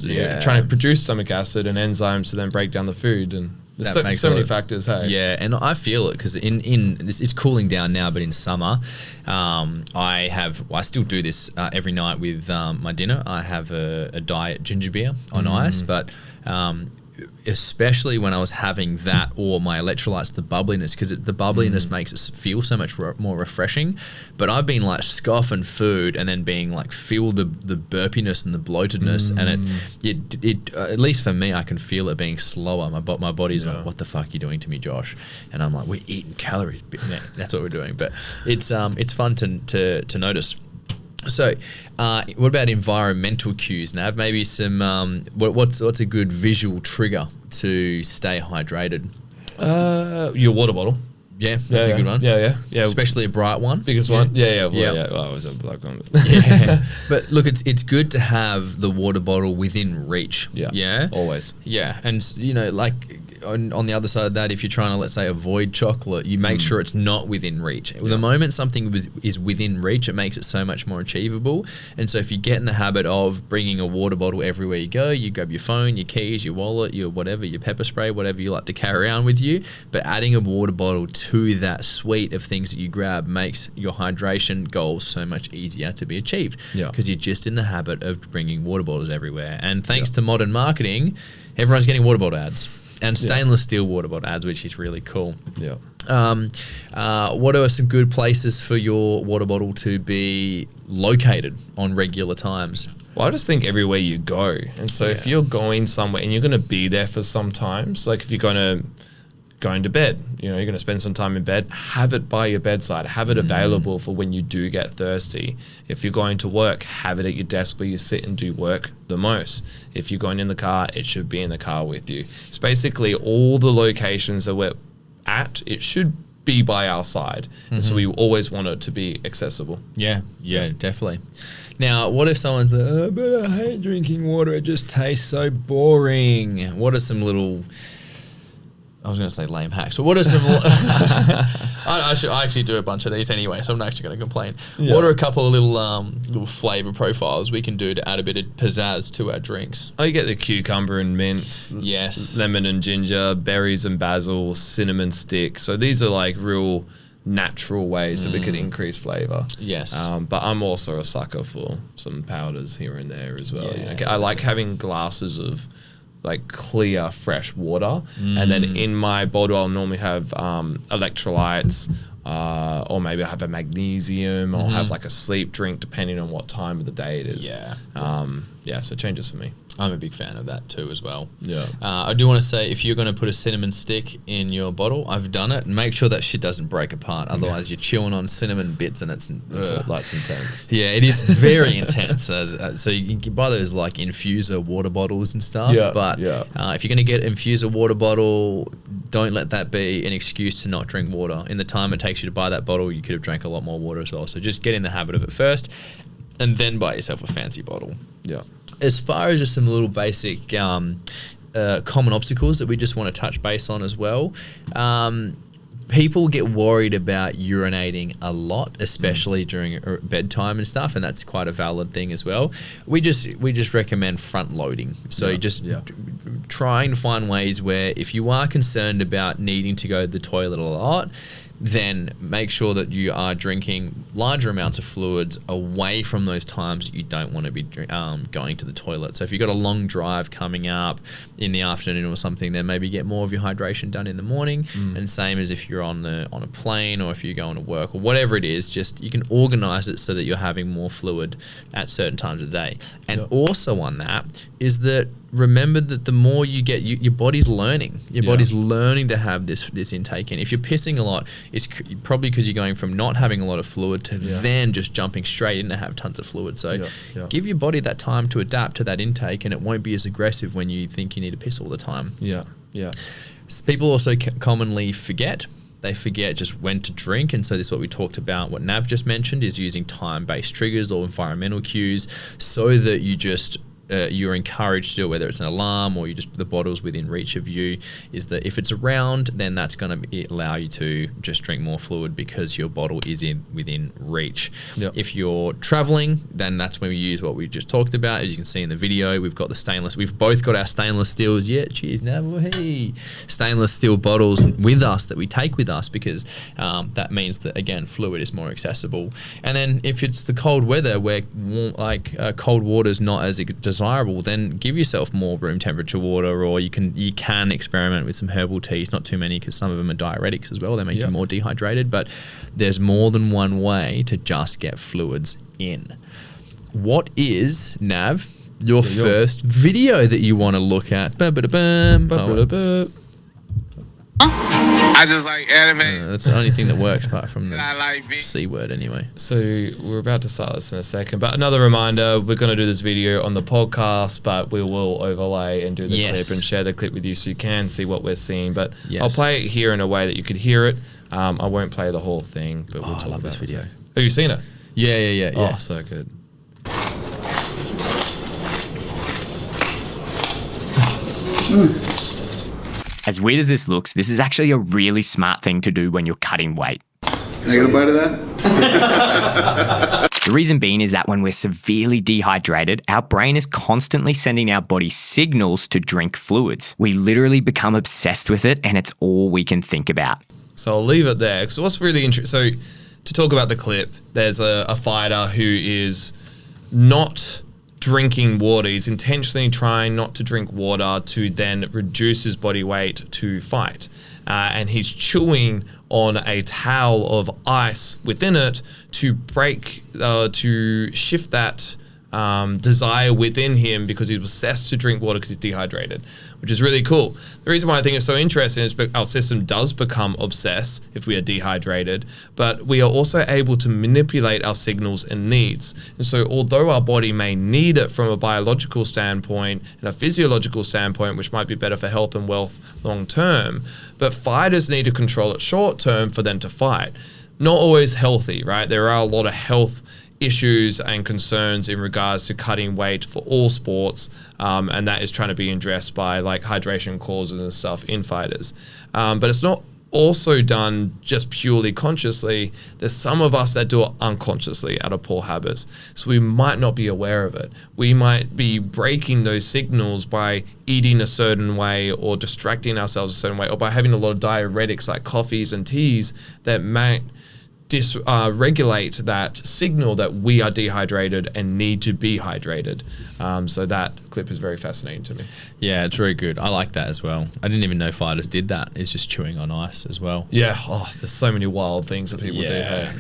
stomach acid and enzymes to then break down the food, and there's That makes so a many lot- factors. Hey, Yeah, and I feel it because it's cooling down now, but in summer, I still do this every night with my dinner. I have a diet ginger beer on ice, but especially when I was having that or my electrolytes, the bubbliness, because the bubbliness makes it feel so much more refreshing. But I've been like scoffing food and then being like feel the burpiness and the bloatedness, and it at least for me, I can feel it being slower. My body's like, what the fuck are you doing to me, Josh? And I'm like, we're eating calories. That's what we're doing. But it's fun to notice. So, what about environmental cues, Nav? Maybe some what's a good visual trigger to stay hydrated? Your water bottle. Yeah, that's a good one. Yeah. Especially a bright one. Biggest one. Yeah. Yeah. Well, I was a black one. Yeah. But look, it's good to have the water bottle within reach. Yeah. Always. Yeah, and like on the other side of that, if you're trying to, let's say, avoid chocolate, you make sure it's not within reach. The moment something is within reach, it makes it so much more achievable. And so if you get in the habit of bringing a water bottle everywhere you go, you grab your phone, your keys, your wallet, your whatever, your pepper spray, whatever you like to carry around with you, but adding a water bottle to that suite of things that you grab makes your hydration goals so much easier to be achieved. Because you're just in the habit of bringing water bottles everywhere. And thanks to modern marketing, everyone's getting water bottle ads. And stainless steel water bottle ads, which is really cool. Yeah. What are some good places for your water bottle to be located on regular times? Well, I just think everywhere you go. And so if you're going somewhere and you're going to be there for some time, so like if you're going to bed, you're going to spend some time in bed, have it by your bedside, have it available for when you do get thirsty. If you're going to work, have it at your desk where you sit and do work the most. If you're going in the car, it should be in the car with you. It's basically all the locations that we're at, it should be by our side. And so we always want it to be accessible. Yeah, definitely. Now, what if someone's like, oh, but I hate drinking water, it just tastes so boring. What are some little... I was going to say lame hacks, but what are some... I actually do a bunch of these anyway, so I'm not actually going to complain. Yeah. What are a couple of little flavor profiles we can do to add a bit of pizzazz to our drinks? Oh, you get the cucumber and mint. Yes. Lemon and ginger, berries and basil, cinnamon stick. So these are like real natural ways that we could increase flavor. Yes. But I'm also a sucker for some powders here and there as well. Yeah, I like having glasses of like clear, fresh water. And then in my bottle, I'll normally have electrolytes, or maybe I have a magnesium, or have like a sleep drink, depending on what time of the day it is. So it changes for me. I'm a big fan of that too as well. Yeah. I do want to say, if you're going to put a cinnamon stick in your bottle, I've done it. Make sure that shit doesn't break apart. Otherwise, you're chewing on cinnamon bits and it's intense. Yeah, it is very intense. So you can buy those like infuser water bottles and stuff. But if you're going to get infuser water bottle, don't let that be an excuse to not drink water. In the time it takes you to buy that bottle, you could have drank a lot more water as well. So just get in the habit of it first, and then buy yourself a fancy bottle. Yeah. As far as just some little basic common obstacles that we just want to touch base on as well, people get worried about urinating a lot, especially during bedtime and stuff, and that's quite a valid thing as well. We just recommend front loading. So try and find ways where if you are concerned about needing to go to the toilet a lot, then make sure that you are drinking larger amounts of fluids away from those times that you don't want to be going to the toilet. So if you've got a long drive coming up in the afternoon or something, then maybe get more of your hydration done in the morning. And same as if you're on a plane or if you're going to work or whatever it is, just you can organize it so that you're having more fluid at certain times of the day. And also on that is that remember that the more you get, your body's learning. Your body's learning to have this intake. And if you're pissing a lot, it's probably because you're going from not having a lot of fluid to then just jumping straight in to have tons of fluid. So give your body that time to adapt to that intake, and it won't be as aggressive when you think you need to piss all the time. People also commonly forget. They forget just when to drink, and so this is what we talked about. What Nav just mentioned is using time-based triggers or environmental cues, so that you just you're encouraged to do it, whether it's an alarm or the bottle's within reach of you, is that if it's around, then that's going to allow you to just drink more fluid because your bottle is within reach. If you're traveling, then that's when we use what we just talked about. As you can see in the video, we've got the stainless. We've both got our stainless steels. Cheers, Nav. Hey, stainless steel bottles with us that we take with us, because that means that, again, fluid is more accessible. And then if it's the cold weather where cold water is not as desirable, then give yourself more room temperature water, or you can experiment with some herbal teas, not too many, because some of them are diuretics as well. They make you more dehydrated, but there's more than one way to just get fluids in. What is, Nav, your first video that you want to look at? I just like anime. That's the only thing that works apart from the I like C word anyway. So we're about to start this in a second, but another reminder, we're going to do this video on the podcast, but we will overlay and do the clip and share the clip with you so you can see what we're seeing. But I'll play it here in a way that you could hear it. I won't play the whole thing, but we'll talk about this video. Have you seen it? Yeah. Oh, so good. As weird as this looks, this is actually a really smart thing to do when you're cutting weight. Can I get a bite of that? The reason being is that when we're severely dehydrated, our brain is constantly sending our body signals to drink fluids. We literally become obsessed with it, and it's all we can think about. So I'll leave it there, because what's really interesting, so to talk about the clip, there's a fighter who is not drinking water. He's intentionally trying not to drink water to then reduce his body weight to fight. And he's chewing on a towel of ice within it to shift that desire within him, because he's obsessed to drink water because he's dehydrated, which is really cool. The reason why I think it's so interesting is our system does become obsessed if we are dehydrated, but we are also able to manipulate our signals and needs. And so although our body may need it from a biological standpoint and a physiological standpoint, which might be better for health and wealth long term, but fighters need to control it short term for them to fight. Not always healthy, right? There are a lot of health issues and concerns in regards to cutting weight for all sports, and that is trying to be addressed by like hydration clauses and stuff in fighters. But it's not also done just purely consciously. There's some of us that do it unconsciously out of poor habits, so we might not be aware of it. We might be breaking those signals by eating a certain way or distracting ourselves a certain way, or by having a lot of diuretics like coffees and teas that might regulate that signal that we are dehydrated and need to be hydrated. So that clip is very fascinating to me. Yeah, it's very good. I like that as well. I didn't even know fighters did that. It's just chewing on ice as well. Yeah. Oh, there's so many wild things that people do. Hey?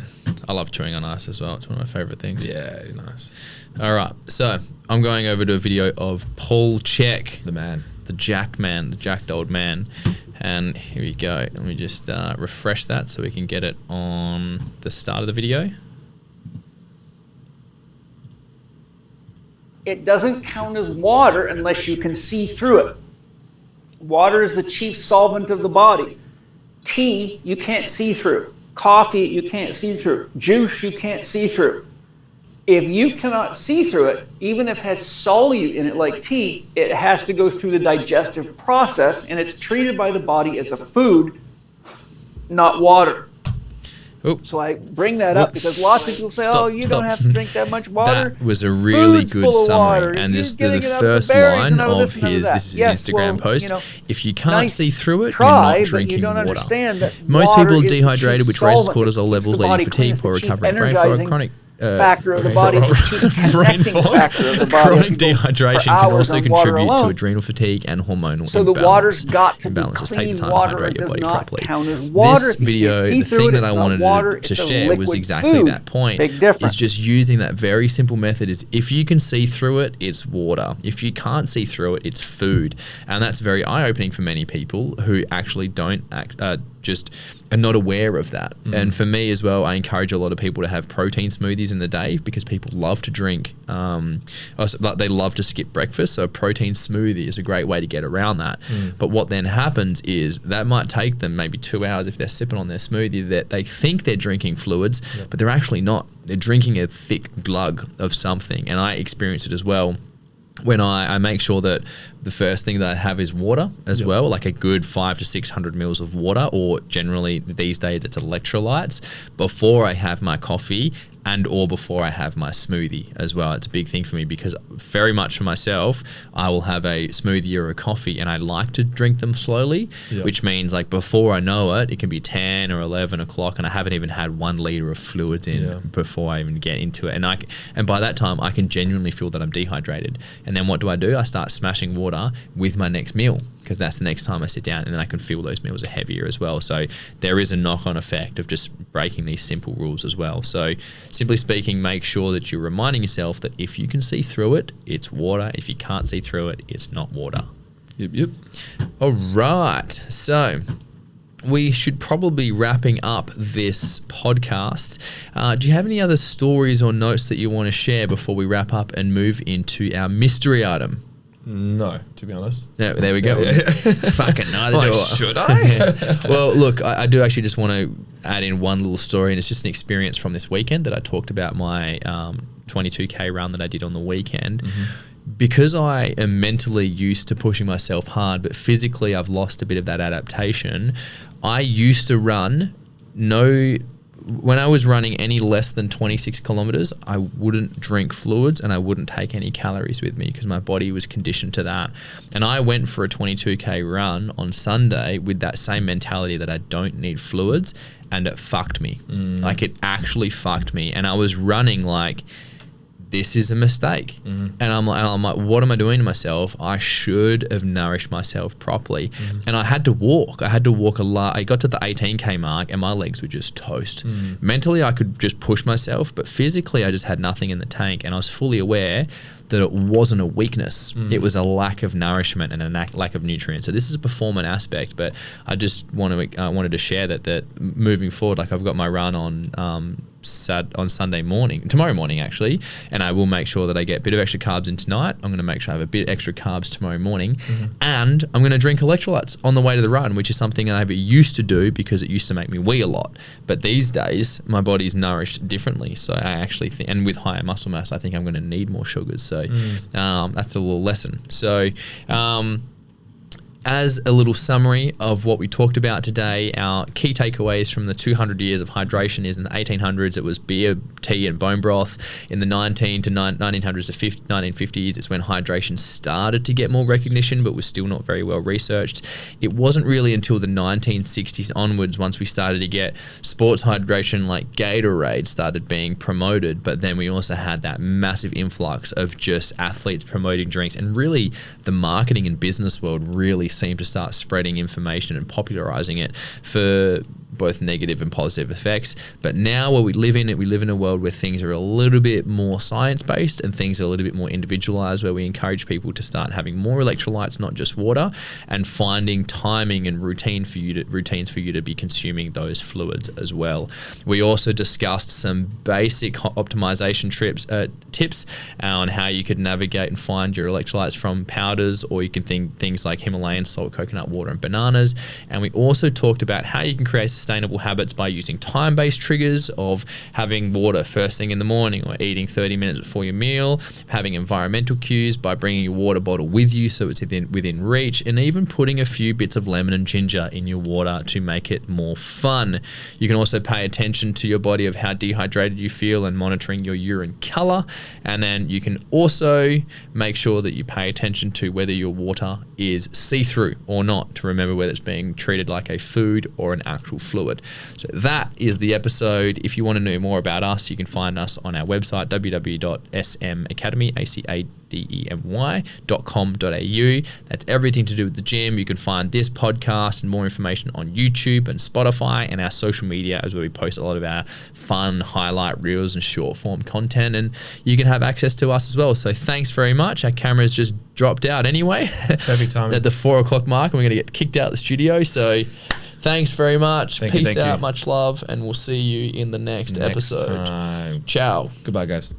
I love chewing on ice as well. It's one of my favorite things. Yeah, nice. All right. So I'm going over to a video of Paul Check, The man. the jacked man, the jacked old man. And here we go. Let me just refresh that so we can get it on the start of the video. It doesn't count as water unless you can see through it. Water is the chief solvent of the body. Tea, you can't see through. Coffee, you can't see through. Juice, you can't see through. If you cannot see through it, even if it has solute in it like tea, it has to go through the digestive process, and it's treated by the body as a food, not water. Oop. So I bring that up because lots of people say, don't have to drink that much water. That was a really Food's good full of summary. water. And You're this getting the it out first the berries line and all of this and all his, that. this is Yes, his Instagram well, post. you know, If you can't nice see through it, try, you're not but drinking you don't water. understand that Most water people is the dehydrated, chief which raises solvent. cortisol It keeps levels, the leading body to clean. fatigue, It's the poor chief recovery, brain fog, energizing chronic factor of the body, the chief brain connecting fog. factor of the body. Chronic If you go for dehydration can hours also on water contribute to alone, adrenal fatigue and hormonal so the imbalance. water's got to be Imbalances. Take clean the time water. to hydrate It your does body not properly. count as water. This If you video, can't see the through thing it, that it's I not wanted water, to it's a share was liquid exactly food. that point. Big difference. Is just using that very simple method is if you can see through it, it's water. If you can't see through it, it's food. And that's very eye-opening for many people who actually don't just are not aware of that. And for me as well, I encourage a lot of people to have protein smoothies in the day because people love to drink, they love to skip breakfast. So a protein smoothie is a great way to get around that. But what then happens is that might take them maybe 2 hours if they're sipping on their smoothie, that they think they're drinking fluids, but they're actually not. They're drinking a thick glug of something. And I experience it as well when I make sure that the first thing that I have is water as well, like a good 500 to 600 mils of water, or generally these days it's electrolytes, before I have my coffee and or before I have my smoothie as well. It's a big thing for me because very much for myself, I will have a smoothie or a coffee and I like to drink them slowly, which means like before I know it, it can be 10 or 11 o'clock and I haven't even had 1 liter of fluids in before I even get into it. And by that time, I can genuinely feel that I'm dehydrated. And then what do? I start smashing water with my next meal because that's the next time I sit down, and then I can feel those meals are heavier as well. So there is a knock-on effect of just breaking these simple rules as well. So simply speaking, make sure that you're reminding yourself that if you can see through it, it's water. If you can't see through it, it's not water. Yep. All right. So we should probably be wrapping up this podcast. Do you have any other stories or notes that you want to share before we wrap up and move into our mystery item? No, to be honest. No, there we go. Fucking neither do I. Should I? Well, look, I do actually just want to add in one little story, and it's just an experience from this weekend that I talked about my 22K run that I did on the weekend. Because I am mentally used to pushing myself hard, but physically I've lost a bit of that adaptation. I used to run when I was running any less than 26 kilometers, I wouldn't drink fluids and I wouldn't take any calories with me because my body was conditioned to that. And I went for a 22K run on Sunday with that same mentality that I don't need fluids, and it fucked me. Like it actually fucked me. And I was running like, this is a mistake. And I'm like, what am I doing to myself? I should have nourished myself properly. And I had to walk. A lot. I got to the 18K mark and my legs were just toast. Mentally, I could just push myself, but physically, I just had nothing in the tank. And I was fully aware that it wasn't a weakness. It was a lack of nourishment and a lack of nutrients. So this is a performance aspect, but I just wanted to share that moving forward, like I've got my run on Sunday morning, tomorrow morning actually, and I will make sure that I get a bit of extra carbs in tonight. I'm going to make sure I have a bit extra carbs tomorrow morning, and I'm going to drink electrolytes on the way to the run, which is something I used to do because it used to make me wee a lot. But these days, my body's nourished differently. So I actually think, and with higher muscle mass, I think I'm going to need more sugars. So that's a little lesson. So as a little summary of what we talked about today, our key takeaways from the 200 years of hydration is in the 1800s, it was beer, tea, and bone broth. In the 1900s to 1950s, it's when hydration started to get more recognition, but was still not very well researched. It wasn't really until the 1960s onwards, once we started to get sports hydration like Gatorade started being promoted, but then we also had that massive influx of just athletes promoting drinks, and really the marketing and business world really seemed to start spreading information and popularizing it for both negative and positive effects. But now we live in a world where things are a little bit more science-based and things are a little bit more individualized, where we encourage people to start having more electrolytes, not just water, and finding timing and routines for you to be consuming those fluids as well. We also discussed some basic optimization tips on how you could navigate and find your electrolytes from powders, or you can think things like Himalayan salt, coconut water, and bananas. And we also talked about how you can create sustainable habits by using time-based triggers of having water first thing in the morning, or eating 30 minutes before your meal, having environmental cues by bringing your water bottle with you so it's within reach, and even putting a few bits of lemon and ginger in your water to make it more fun. You can also pay attention to your body of how dehydrated you feel and monitoring your urine color. And then you can also make sure that you pay attention to whether your water is see-through or not, to remember whether it's being treated like a food or an actual fluid. So that is the episode. If you want to know more about us, you can find us on our website, www.smacademy.com.au. That's everything to do with the gym. You can find this podcast and more information on YouTube and Spotify, and our social media is where we post a lot of our fun highlight reels and short form content, and you can have access to us as well. So thanks very much. Our camera's just dropped out anyway. Perfect timing. At the 4 o'clock mark, and we're going to get kicked out of the studio. So thanks very much. Peace out, much love, and we'll see you in the next episode. Time. Ciao. Goodbye, guys.